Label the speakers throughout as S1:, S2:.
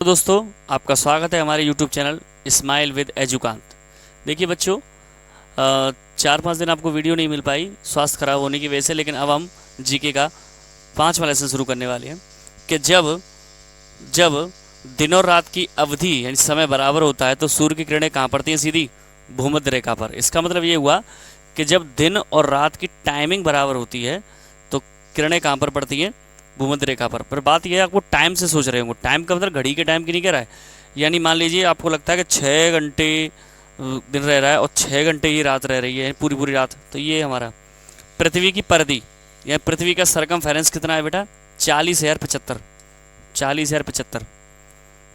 S1: तो दोस्तों, आपका स्वागत है हमारे YouTube चैनल स्माइल विद एजुकांत। देखिए बच्चों, 4-5 दिन आपको वीडियो नहीं मिल पाई स्वास्थ्य खराब होने की वजह से, लेकिन अब हम जीके का 5वां लेसन शुरू करने वाले हैं कि जब जब दिन और रात की अवधि यानी समय बराबर होता है तो सूर्य की किरणें कहाँ पड़ती हैं? सीधी भूमध्य रेखा पर। इसका मतलब ये हुआ कि जब दिन और रात की टाइमिंग बराबर होती है तो किरणें कहाँ पर पड़ती हैं? भूमध्य रेखा पर बात यह है, आपको टाइम से सोच रहे होंगे। टाइम का मतलब घड़ी के टाइम की नहीं कह रहा है। यानी मान लीजिए आपको लगता है कि 6 घंटे दिन रह रहा है और 6 घंटे ही रात रह रही है, पूरी पूरी रात। तो ये हमारा पृथ्वी की परिधि या पृथ्वी का सरकमफेरेंस कितना है बेटा? 40,075। 40,075।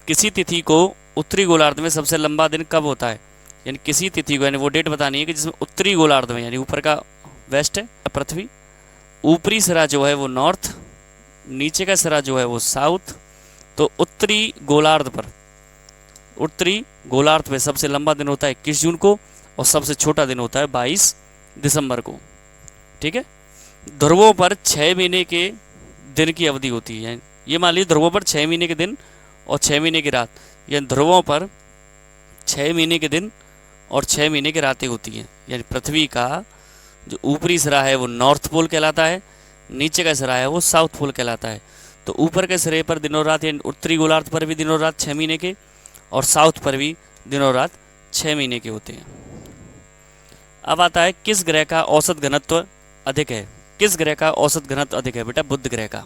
S1: किसी तिथि को उत्तरी गोलार्ध में सबसे लंबा दिन कब होता है? यानी किसी तिथि को, यानी वो डेट बतानी है कि जिसमें उत्तरी गोलार्ध में, यानी ऊपर का वेस्ट है पृथ्वी, ऊपरी सिरा जो है वो नॉर्थ, नीचे का सिरा जो है वो साउथ। तो उत्तरी गोलार्ध में सबसे लंबा दिन होता है 21 जून को और सबसे छोटा दिन होता है 22 दिसंबर को। ठीक है। ध्रुवों पर 6 महीने के दिन की अवधि होती है। ये मान लीजिए ध्रुवों पर 6 महीने के दिन और 6 महीने की रात, यानी ध्रुवों पर 6 महीने के दिन और 6 महीने की रातें होती हैं। यानी पृथ्वी का जो ऊपरी सिरा है वो नॉर्थ पोल कहलाता है, नीचे का सिरा है वो साउथ पोल कहलाता है। तो ऊपर के सिरे पर दिन और रात, यानी उत्तरी गोलार्ध पर भी दिन और रात 6 महीने के और साउथ पर भी दिन और रात 6 महीने के होते हैं। अब आता है किस ग्रह का औसत घनत्व अधिक है? किस ग्रह का औसत घनत्व अधिक है बेटा? बुध ग्रह का।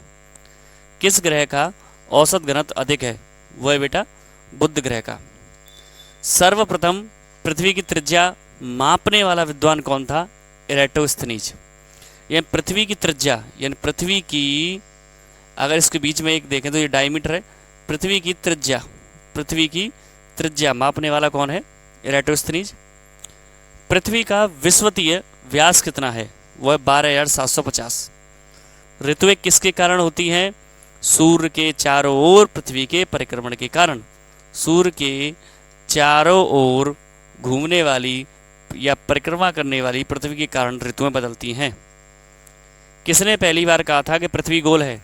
S1: किस ग्रह का औसत घनत्व अधिक है? वह है बेटा बुध ग्रह का। सर्वप्रथम पृथ्वी की त्रिज्या मापने वाला विद्वान कौन था? इरेटोस्थनीज। यानी पृथ्वी की त्रिज्या, यानी पृथ्वी की, अगर इसके बीच में एक देखें तो ये डायमीटर है। पृथ्वी की त्रिज्या मापने वाला कौन है? इरेटोस्थनीज। पृथ्वी का विषुवतीय व्यास कितना है? वह 12,750। ऋतुएं किसके कारण होती हैं? सूर्य के चारों ओर पृथ्वी के परिक्रमण के कारण। सूर्य के चारों ओर घूमने वाली या परिक्रमा करने वाली पृथ्वी के कारण ऋतुएं बदलती हैं। किसने पहली बार कहा था कि पृथ्वी गोल है?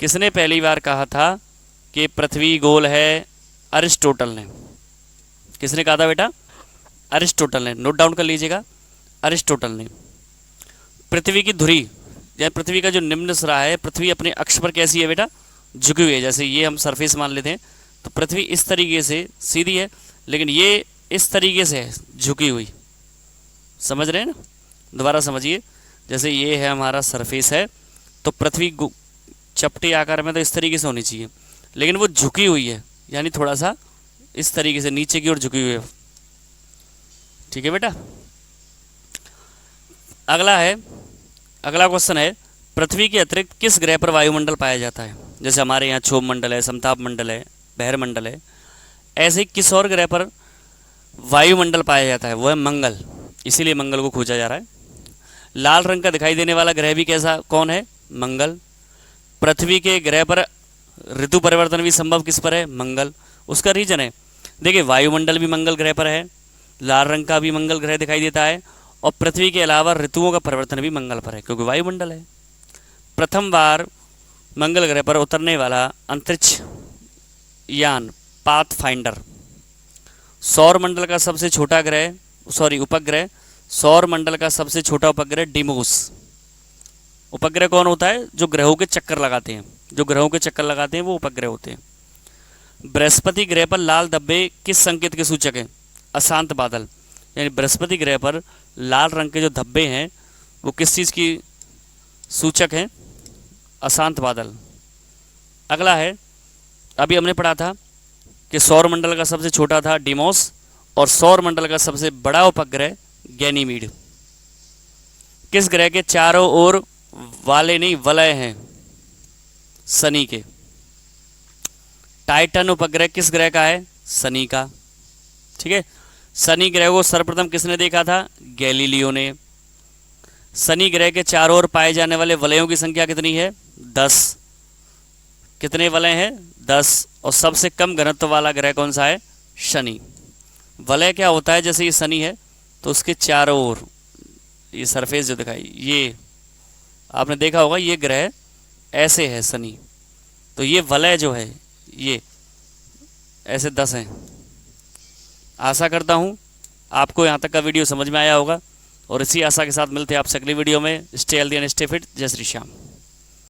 S1: किसने पहली बार कहा था कि पृथ्वी गोल है? अरिस्टोटल ने। किसने कहा था बेटा? अरिस्टोटल ने। नोट डाउन कर लीजिएगा, अरिस्टोटल ने। पृथ्वी की धुरी, यानी पृथ्वी का जो निम्न सिरा है, पृथ्वी अपने अक्ष पर कैसी है बेटा? झुकी हुई है। जैसे ये हम सरफेस मान लेते हैं तो पृथ्वी इस तरीके से सीधी है, लेकिन ये इस तरीके से है झुकी हुई। समझ रहे हैं ना? दोबारा समझिए। जैसे ये है हमारा सरफेस है, तो पृथ्वी चपटे आकार में तो इस तरीके से होनी चाहिए, लेकिन वो झुकी हुई है, यानी थोड़ा सा इस तरीके से नीचे की ओर झुकी हुई है। ठीक है बेटा। अगला क्वेश्चन है, पृथ्वी के अतिरिक्त किस ग्रह पर वायुमंडल पाया जाता है? जैसे हमारे यहाँ क्षोभ मंडल है, समताप मंडल है, बहिर्मंडल है, ऐसे ही किस और ग्रह पर वायुमंडल पाया जाता है? वो है मंगल। इसीलिए मंगल को खोजा जा रहा है। लाल रंग का दिखाई देने वाला ग्रह भी कैसा, कौन है? मंगल। पृथ्वी के ग्रह पर ऋतु परिवर्तन भी संभव किस पर है? मंगल। उसका रीजन है, देखिए वायुमंडल भी मंगल ग्रह पर है, लाल रंग का भी मंगल ग्रह दिखाई देता है, और पृथ्वी के अलावा ऋतुओं का परिवर्तन भी मंगल पर है क्योंकि वायुमंडल है। प्रथम बार मंगल ग्रह पर उतरने वाला अंतरिक्ष यान पाथफाइंडर, सौर मंडल का सबसे छोटा ग्रह, उपग्रह, सौर मंडल का सबसे छोटा उपग्रह डिमोस। उपग्रह कौन होता है? जो ग्रहों के चक्कर लगाते हैं, जो ग्रहों के चक्कर लगाते हैं वो उपग्रह होते हैं। बृहस्पति ग्रह पर लाल धब्बे किस संकेत के सूचक हैं? अशांत बादल। यानी बृहस्पति ग्रह पर लाल रंग के जो धब्बे हैं वो किस चीज़ की सूचक हैं? अशांत बादल। अगला है, अभी हमने पढ़ा था कि सौर मंडल का सबसे छोटा था डिमोस और सौर मंडल का सबसे बड़ा उपग्रह गैनीमीड। किस ग्रह के चारों ओर वाले नहीं वलय हैं? शनि के। टाइटन उपग्रह किस ग्रह का है? शनि का। ठीक है। शनि ग्रह को सर्वप्रथम किसने देखा था? गैलीलियो ने। शनि ग्रह के चारों ओर पाए जाने वाले वलयों की संख्या कितनी है? 10। कितने वलय हैं? 10। और सबसे कम घनत्व वाला ग्रह कौन सा है? शनि। वलय क्या होता है? जैसे ये शनि है तो उसके चारों ओर ये सरफेस जो दिखाई, ये आपने देखा होगा, ये ग्रह ऐसे है शनि, तो ये वलय जो है ये ऐसे 10 हैं। आशा करता हूँ आपको यहाँ तक का वीडियो समझ में आया होगा, और इसी आशा के साथ मिलते हैं आपसे अगली वीडियो में। Stay healthy and stay fit. जय श्री श्याम।